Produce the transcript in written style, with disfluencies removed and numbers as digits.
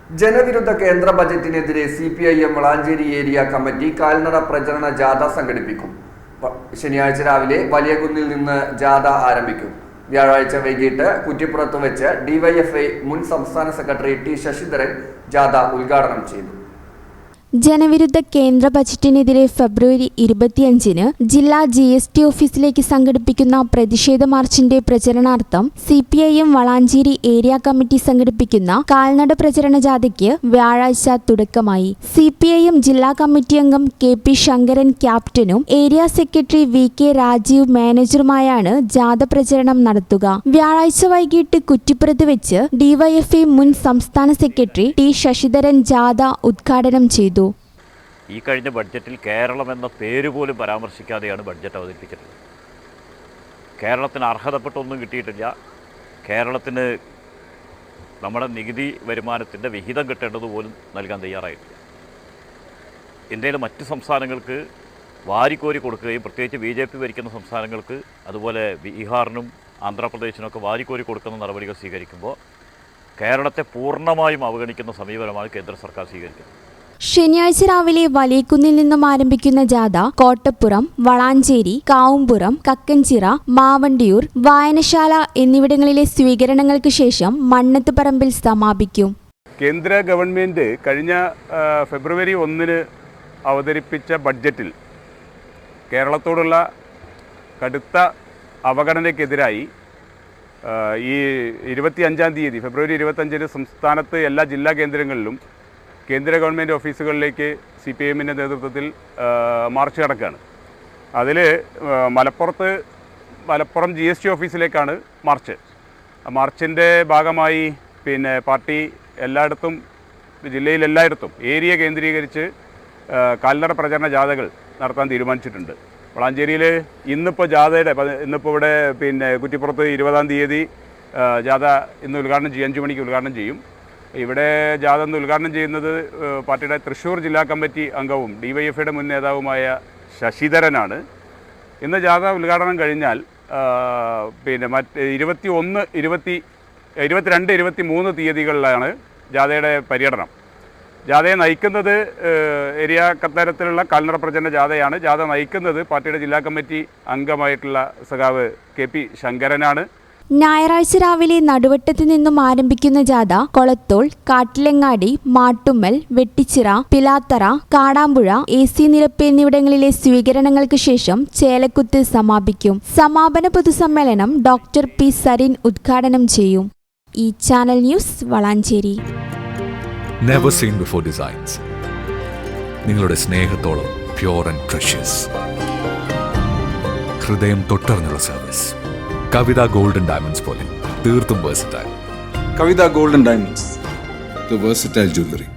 ജനവിരുദ്ധ കേന്ദ്ര ബജറ്റിനെതിരെ CPIM Valanchery area committee കാൽനട പ്രചരണ ജാഥ സംഘടിപ്പിക്കും. ശനിയാഴ്ച രാവിലെ വലിയകുന്നിൽ നിന്ന് ജാഥ ആരംഭിക്കും. വ്യാഴാഴ്ച വൈകിട്ട് കുറ്റിപ്പുറത്ത് വെച്ച് DYFI മുൻ സംസ്ഥാന സെക്രട്ടറി T ശശിധരൻ ജാഥ ഉദ്ഘാടനം ചെയ്തു. ജനവിരുദ്ധ കേന്ദ്ര ബജറ്റിനെതിരെ ഫെബ്രുവരി 25-ന് ജില്ലാ GST ഓഫീസിലേക്ക് സംഘടിപ്പിക്കുന്ന പ്രതിഷേധ മാർച്ചിന്റെ പ്രചരണാർത്ഥം CPIM വളാഞ്ചേരി ഏരിയ കമ്മിറ്റി സംഘടിപ്പിക്കുന്ന കാൽനട പ്രചരണ ജാഥയ്ക്ക് വ്യാഴാഴ്ച തുടക്കമായി. CPIM ജില്ലാ കമ്മിറ്റി അംഗം KP ശങ്കരൻ ക്യാപ്റ്റനും ഏരിയ സെക്രട്ടറി VK രാജീവ് മാനേജറുമായാണ് ജാഥ പ്രചരണം നടത്തുക. വ്യാഴാഴ്ച വൈകിട്ട് കുറ്റിപ്പുറത്ത് വെച്ച് DYFI മുൻ സംസ്ഥാന സെക്രട്ടറി T ശശിധരൻ ജാഥ ഉദ്ഘാടനം ചെയ്തു. ഈ കഴിഞ്ഞ ബഡ്ജറ്റിൽ കേരളം എന്ന പേര് പോലും പരാമർശിക്കാതെയാണ് ബഡ്ജറ്റ് അവതരിപ്പിച്ചിട്ടുള്ളത്. കേരളത്തിന് അർഹതപ്പെട്ടൊന്നും കിട്ടിയിട്ടില്ല. കേരളത്തിന് നമ്മുടെ നികുതി വരുമാനത്തിൻ്റെ വിഹിതം കിട്ടേണ്ടതുപോലും നൽകാൻ തയ്യാറായിട്ടില്ല. ഇന്ത്യയിലെ മറ്റ് സംസ്ഥാനങ്ങൾക്ക് വാരിക്കോരി കൊടുക്കുകയും പ്രത്യേകിച്ച് BJP ഭരിക്കുന്ന സംസ്ഥാനങ്ങൾക്ക് അതുപോലെ ബീഹാറിനും ആന്ധ്രാപ്രദേശിനൊക്കെ വാരിക്കോരി കൊടുക്കുന്ന നടപടികൾ സ്വീകരിക്കുമ്പോൾ കേരളത്തെ പൂർണ്ണമായും അവഗണിക്കുന്ന സമീപനമാണ് കേന്ദ്ര സർക്കാർ സ്വീകരിക്കുന്നത്. ശനിയാഴ്ച രാവിലെ വലിയകുന്നിൽ നിന്നും ആരംഭിക്കുന്ന ജാഥ കോട്ടപ്പുറം, വളാഞ്ചേരി, കാവുംപുറം, കക്കഞ്ചിറ, മാവണ്ടിയൂർ, വായനശാല എന്നിവിടങ്ങളിലെ സ്വീകരണങ്ങൾക്ക് ശേഷം മണ്ണത്ത് പറമ്പിൽ സമാപിക്കും. കേന്ദ്ര ഗവൺമെൻറ് കഴിഞ്ഞ ഫെബ്രുവരി 1-ന് അവതരിപ്പിച്ച ബഡ്ജറ്റിൽ കേരളത്തോടുള്ള കടുത്ത അവഗണനയ്ക്കെതിരായി ഈ 25-ാം തീയതി ഫെബ്രുവരി 25-ന് സംസ്ഥാനത്ത് എല്ലാ ജില്ലാ കേന്ദ്രങ്ങളിലും കേന്ദ്ര ഗവൺമെൻറ് ഓഫീസുകളിലേക്ക് CPIMൻ്റെ നേതൃത്വത്തിൽ മാർച്ച് നടക്കുകയാണ്. അതിൽ മലപ്പുറം GST ഓഫീസിലേക്കാണ് മാർച്ച്. മാർച്ചിൻ്റെ ഭാഗമായി പാർട്ടി എല്ലായിടത്തും ജില്ലയിലെല്ലായിടത്തും ഏരിയ കേന്ദ്രീകരിച്ച് കാൽനട പ്രചരണ ജാഥകൾ നടത്താൻ തീരുമാനിച്ചിട്ടുണ്ട്. വളാഞ്ചേരിയിൽ ഇന്നിപ്പോൾ ഇവിടെ കുറ്റിപ്പുറത്ത് 20-ാം തീയതി ജാഥ ഇന്ന് ഉദ്ഘാടനം ചെയ്യും, 5 മണിക്ക് ഉദ്ഘാടനം ചെയ്യും. ഇവിടെ ജാഥ ഉദ്ഘാടനം ചെയ്യുന്നത് പാർട്ടിയുടെ തൃശ്ശൂർ ജില്ലാ കമ്മിറ്റി അംഗവും DYFIയുടെ മുൻ നേതാവുമായ ശശിധരനാണ്. ഇന്ന് ജാഥ ഉദ്ഘാടനം കഴിഞ്ഞാൽ മറ്റ് 21, 22, 23 തീയതികളിലാണ് ജാഥയുടെ പര്യടനം. ജാഥയെ നയിക്കുന്നത് ഏരിയ തരത്തിലുള്ള കാൽനട പ്രചരണ ജാഥയാണ്. ജാഥ നയിക്കുന്നത് പാർട്ടിയുടെ ജില്ലാ കമ്മിറ്റി അംഗമായിട്ടുള്ള സഖാവ് KP ശങ്കരനാണ്. ഞായറാഴ്ച രാവിലെ നടുവട്ടത്ത് നിന്നും ആരംഭിക്കുന്ന ജാഥ കൊളത്തോൾ, കാട്ടിലങ്ങാടി, മാട്ടുമ്മൽ, വെട്ടിച്ചിറ, പിലാത്തറ, കാടാമ്പുഴ, AC നിരപ്പ് എന്നിവിടങ്ങളിലെ സ്വീകരണങ്ങൾക്ക് ശേഷം ചേലക്കുത്ത് സമാപിക്കും. സമാപന പൊതുസമ്മേളനം ഡോക്ടർ P സരിൻ ഉദ്ഘാടനം ചെയ്യും. ഈ channel news Valanchery. Never seen before designs. നിങ്ങളുടെ സ്നേഹത്തോളം പ്യൂർ ആൻഡ് പ്രഷ്യസ്. ഹൃദയം തൊട്ടറിഞ്ഞുള്ള സർവീസ്. കവിത ഗോൾഡൻ ഡയമണ്ട്സ് പോലെ തീർത്തും versatile. Kavitha golden diamonds, the versatile jewelry.